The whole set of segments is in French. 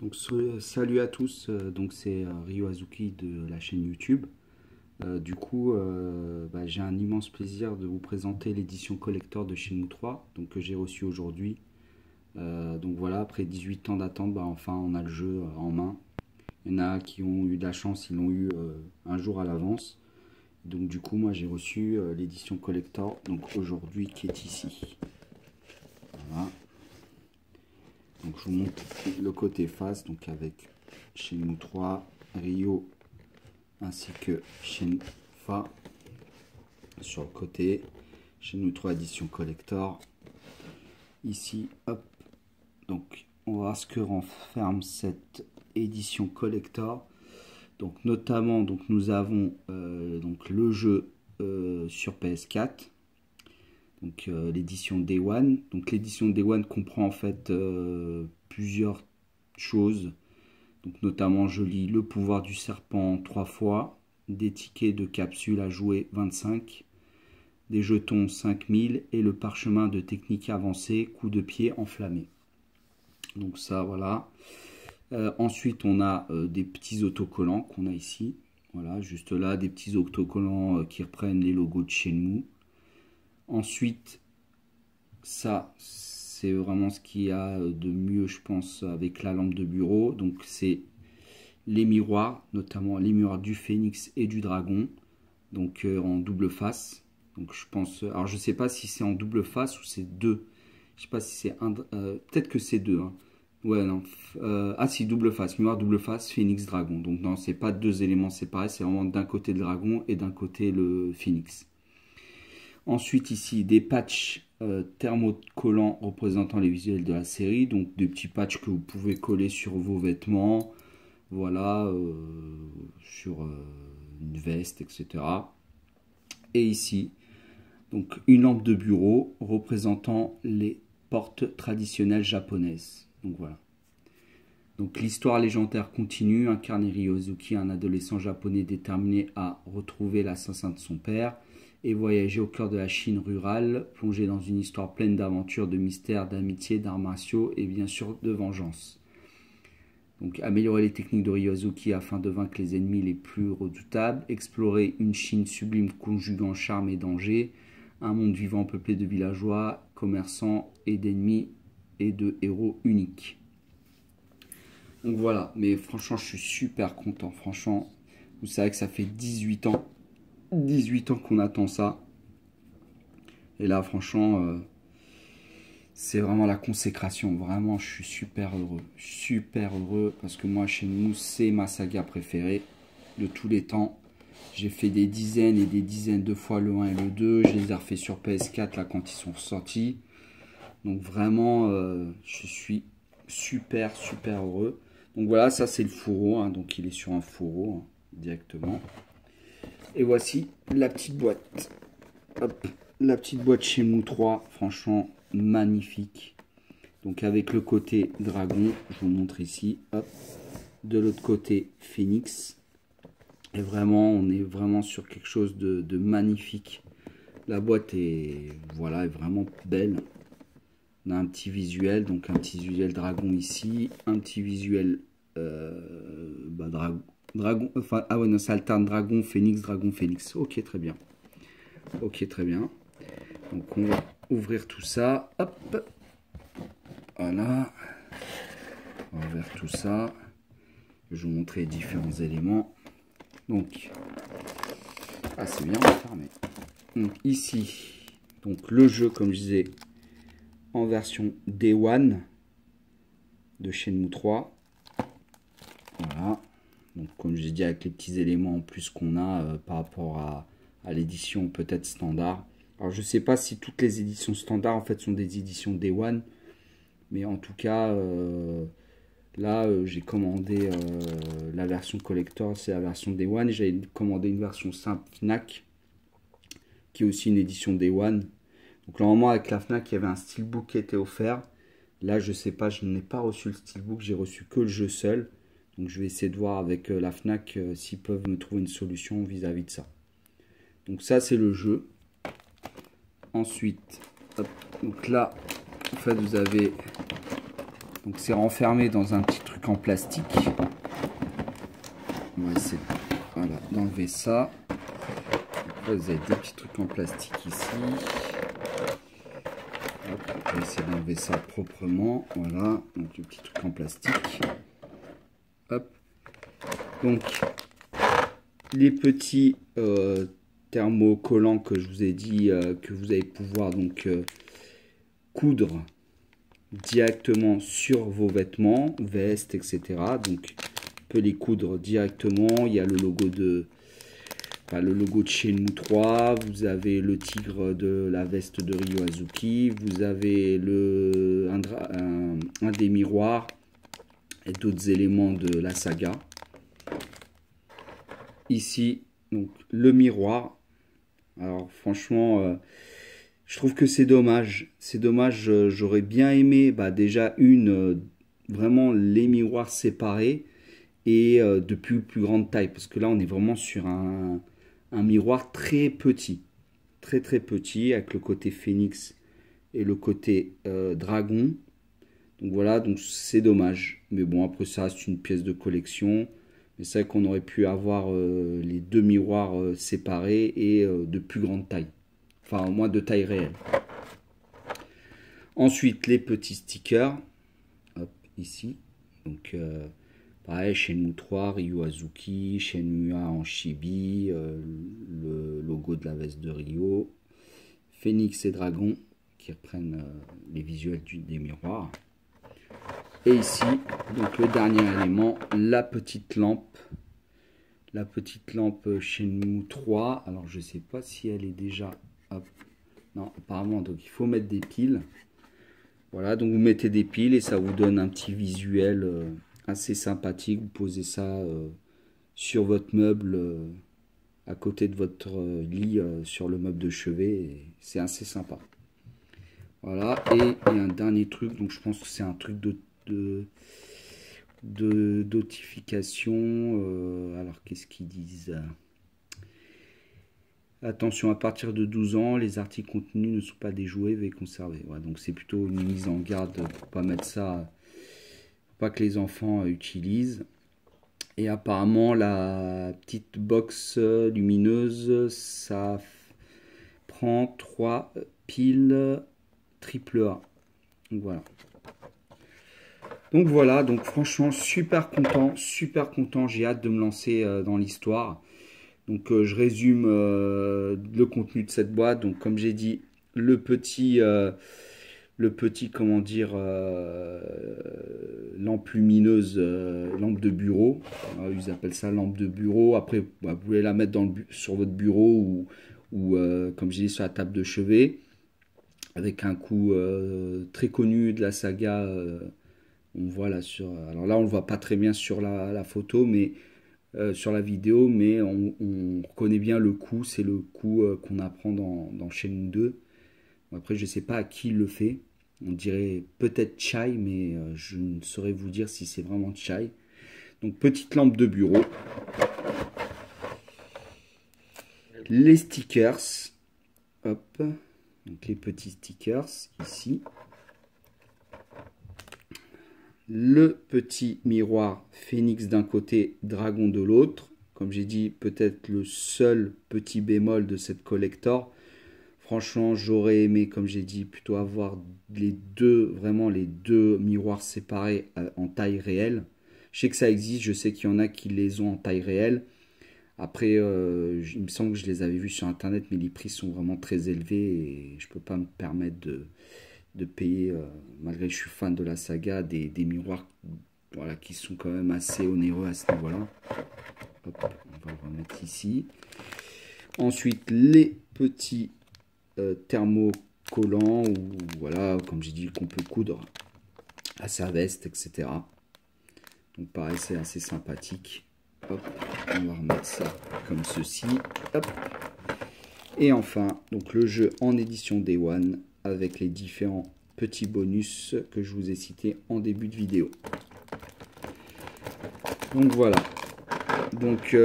Donc salut à tous, donc c'est Ryo Azuki de la chaîne YouTube. J'ai un immense plaisir de vous présenter l'édition collector de Shenmue 3 donc, que j'ai reçu aujourd'hui. Donc voilà, après 18 ans d'attente, enfin on a le jeu en main. Il y en a qui ont eu de la chance, ils l'ont eu un jour à l'avance. Donc du coup moi j'ai reçu l'édition collector donc aujourd'hui qui est ici. Voilà. Donc je vous montre le côté face, donc avec Shenmue 3, Ryo ainsi que Shenfa sur le côté. Shenmue 3 édition collector. Ici, hop. Donc on va voir ce que renferme cette édition collector. Donc notamment, donc nous avons donc le jeu sur PS4. Donc l'édition Day One. Donc l'édition Day One comprend en fait plusieurs choses. Donc notamment je lis le pouvoir du serpent 3 fois, des tickets de capsule à jouer 25, des jetons 5000 et le parchemin de technique avancée, coup de pied enflammé. Donc ça voilà. Ensuite on a des petits autocollants qu'on a ici. Voilà, juste là, des petits autocollants qui reprennent les logos de Shenmue. Ensuite, ça, c'est vraiment ce qu'il y a de mieux, je pense, avec la lampe de bureau. Donc, c'est les miroirs, notamment les miroirs du phénix et du dragon. Donc, en double face. Donc, je pense... Alors, je sais pas si c'est en double face ou c'est deux. Je sais pas si c'est un... peut-être que c'est deux. Hein. Ouais, non. Ah, si, double face. Miroir double face, phénix, dragon. Donc, non, c'est pas deux éléments séparés. C'est vraiment d'un côté le dragon et d'un côté le phénix. Ensuite ici des patchs thermocollants représentant les visuels de la série, donc des petits patchs que vous pouvez coller sur vos vêtements, voilà, sur une veste, etc. Et ici, donc une lampe de bureau représentant les portes traditionnelles japonaises. Donc voilà. Donc l'histoire légendaire continue, incarne Ryo Azuki, un adolescent japonais déterminé à retrouver l'assassin de son père et voyager au cœur de la Chine rurale, plongé dans une histoire pleine d'aventures, de mystères, d'amitié, d'arts martiaux et bien sûr de vengeance. Donc améliorer les techniques de Ryo Azuki afin de vaincre les ennemis les plus redoutables, explorer une Chine sublime conjuguant charme et danger, un monde vivant peuplé de villageois, commerçants et d'ennemis et de héros uniques. Donc voilà, mais franchement je suis super content, franchement, vous savez que ça fait 18 ans qu'on attend ça. Et là, franchement, c'est vraiment la consécration. Vraiment, je suis super heureux. Super heureux parce que moi, Shenmue, c'est ma saga préférée de tous les temps. J'ai fait des dizaines et des dizaines de fois le 1 et le 2. Je les ai refait sur PS4 là quand ils sont sortis. Donc vraiment, je suis super heureux. Donc voilà, ça c'est le fourreau. Hein, donc il est sur un fourreau hein, directement. Et voici la petite boîte. Hop, la petite boîte Shenmue 3, franchement magnifique. Donc avec le côté dragon, je vous montre ici. Hop, de l'autre côté phénix. Et vraiment, on est vraiment sur quelque chose de magnifique. La boîte est, voilà, est vraiment belle. On a un petit visuel, donc un petit visuel dragon ici, un petit visuel dragon, enfin, ah ouais, non, ça alterne dragon, phénix. Ok, très bien. Ok, très bien. Donc, on va ouvrir tout ça. Hop. Voilà. On va ouvrir tout ça. Je vais vous montrer les différents éléments. Donc, ah, c'est bien fermé. Donc, ici, donc le jeu, comme je disais, en version Day One de Shenmue 3. Voilà. Donc, comme je l'ai dit, avec les petits éléments en plus qu'on a par rapport à l'édition peut-être standard. Alors, je ne sais pas si toutes les éditions standards, en fait, sont des éditions Day One. Mais en tout cas, là, j'ai commandé la version collector, c'est la version Day One. Et j'avais commandé une version simple Fnac, qui est aussi une édition Day One. Donc, normalement, avec la Fnac, il y avait un steelbook qui était offert. Là, je ne sais pas, je n'ai pas reçu le steelbook, j'ai reçu que le jeu seul. Donc je vais essayer de voir avec la Fnac s'ils peuvent me trouver une solution vis-à-vis de ça. Donc ça c'est le jeu. Ensuite, hop, donc là, en fait vous avez Donc c'est renfermé dans un petit truc en plastique. On va essayer voilà, d'enlever ça. Après, vous avez des petits trucs en plastique ici. Hop, on va essayer d'enlever ça proprement. Voilà, donc le petit truc en plastique. Hop. Donc les petits thermocollants que je vous ai dit que vous allez pouvoir donc coudre directement sur vos vêtements, vestes, etc. Donc on peut les coudre directement. Il y a le logo de Shenmue 3, vous avez le tigre de la veste de Ryo Hazuki, vous avez un des miroirs et d'autres éléments de la saga. Ici, donc le miroir. Alors franchement, je trouve que c'est dommage. C'est dommage, j'aurais bien aimé déjà vraiment les miroirs séparés et de plus grande taille. Parce que là, on est vraiment sur un miroir très petit. Très petit, avec le côté phénix et le côté dragon. Donc voilà, donc c'est dommage. Mais bon, après ça, c'est une pièce de collection. Mais c'est vrai qu'on aurait pu avoir les deux miroirs séparés et de plus grande taille. Enfin, au moins de taille réelle. Ensuite, les petits stickers. Hop, ici. Donc, pareil, Shenmue 3, Ryo Hazuki, Shenmue 1 en chibi, le logo de la veste de Ryo, Phénix et Dragon, qui reprennent les visuels des miroirs. Et ici, donc le dernier élément, la petite lampe. La petite lampe Shenmue 3. Alors, je ne sais pas si elle est déjà... Hop. Non, apparemment, donc il faut mettre des piles. Voilà, donc vous mettez des piles et ça vous donne un petit visuel assez sympathique. Vous posez ça sur votre meuble, à côté de votre lit, sur le meuble de chevet. C'est assez sympa. Voilà, et il y a un dernier truc, donc je pense que c'est un truc de notification. Alors qu'est-ce qu'ils disent? Attention, à partir de 12 ans, les articles contenus ne sont pas déjoués, veuillez conserver. Ouais, donc c'est plutôt une mise en garde pour pas mettre ça, pour pas que les enfants utilisent. Et apparemment la petite box lumineuse, ça prend 3 piles AAA. Donc voilà. Donc voilà, donc franchement super content, j'ai hâte de me lancer dans l'histoire. Donc je résume le contenu de cette boîte. Donc comme j'ai dit, le petit comment dire, lampe lumineuse, lampe de bureau. Ils appellent ça lampe de bureau. Après, vous pouvez la mettre sur votre bureau ou comme j'ai dit, sur la table de chevet. Avec un coup très connu de la saga. On voit là alors là, on ne le voit pas très bien sur la photo, mais sur la vidéo, mais on reconnaît bien le coup. C'est le coup qu'on apprend dans Shenmue 2. Après, je ne sais pas à qui il le fait. On dirait peut-être Chai, mais je ne saurais vous dire si c'est vraiment Chai. Donc, petite lampe de bureau. Les stickers. Hop. Donc, les petits stickers ici. Le petit miroir Phénix d'un côté, Dragon de l'autre. Comme j'ai dit, peut-être le seul petit bémol de cette collector. Franchement, j'aurais aimé, comme j'ai dit, plutôt avoir vraiment les deux miroirs séparés en taille réelle. Je sais que ça existe, je sais qu'il y en a qui les ont en taille réelle. Après, il me semble que je les avais vus sur internet, mais les prix sont vraiment très élevés et je ne peux pas me permettre de payer, malgré que je suis fan de la saga, des miroirs voilà, qui sont quand même assez onéreux à ce niveau-là. On va le remettre ici. Ensuite, les petits thermocollants, ou voilà, comme j'ai dit, qu'on peut coudre à sa veste, etc. Donc pareil, c'est assez sympathique. Hop, on va remettre ça comme ceci. Hop. Et enfin, donc le jeu en édition Day One, avec les différents petits bonus que je vous ai cités en début de vidéo. Donc voilà. Donc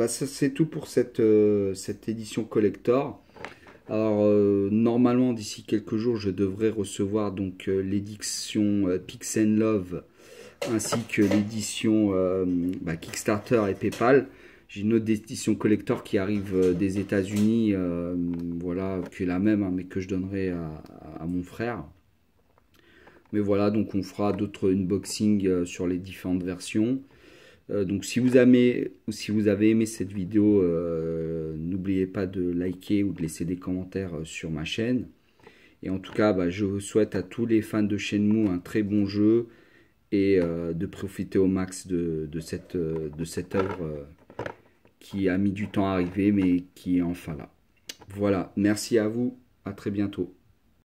ça c'est tout pour cette édition collector. Alors normalement d'ici quelques jours je devrais recevoir donc l'édition Pix and Love ainsi que l'édition Kickstarter et PayPal. J'ai une autre édition collector qui arrive des États-Unis, voilà, qui est la même, hein, mais que je donnerai à mon frère. Mais voilà, donc on fera d'autres unboxings sur les différentes versions. Donc si vous avez aimé cette vidéo, n'oubliez pas de liker ou de laisser des commentaires sur ma chaîne. Et en tout cas, je souhaite à tous les fans de Shenmue un très bon jeu et de profiter au max de cette œuvre qui a mis du temps à arriver mais qui est enfin là. Voilà, merci à vous, à très bientôt.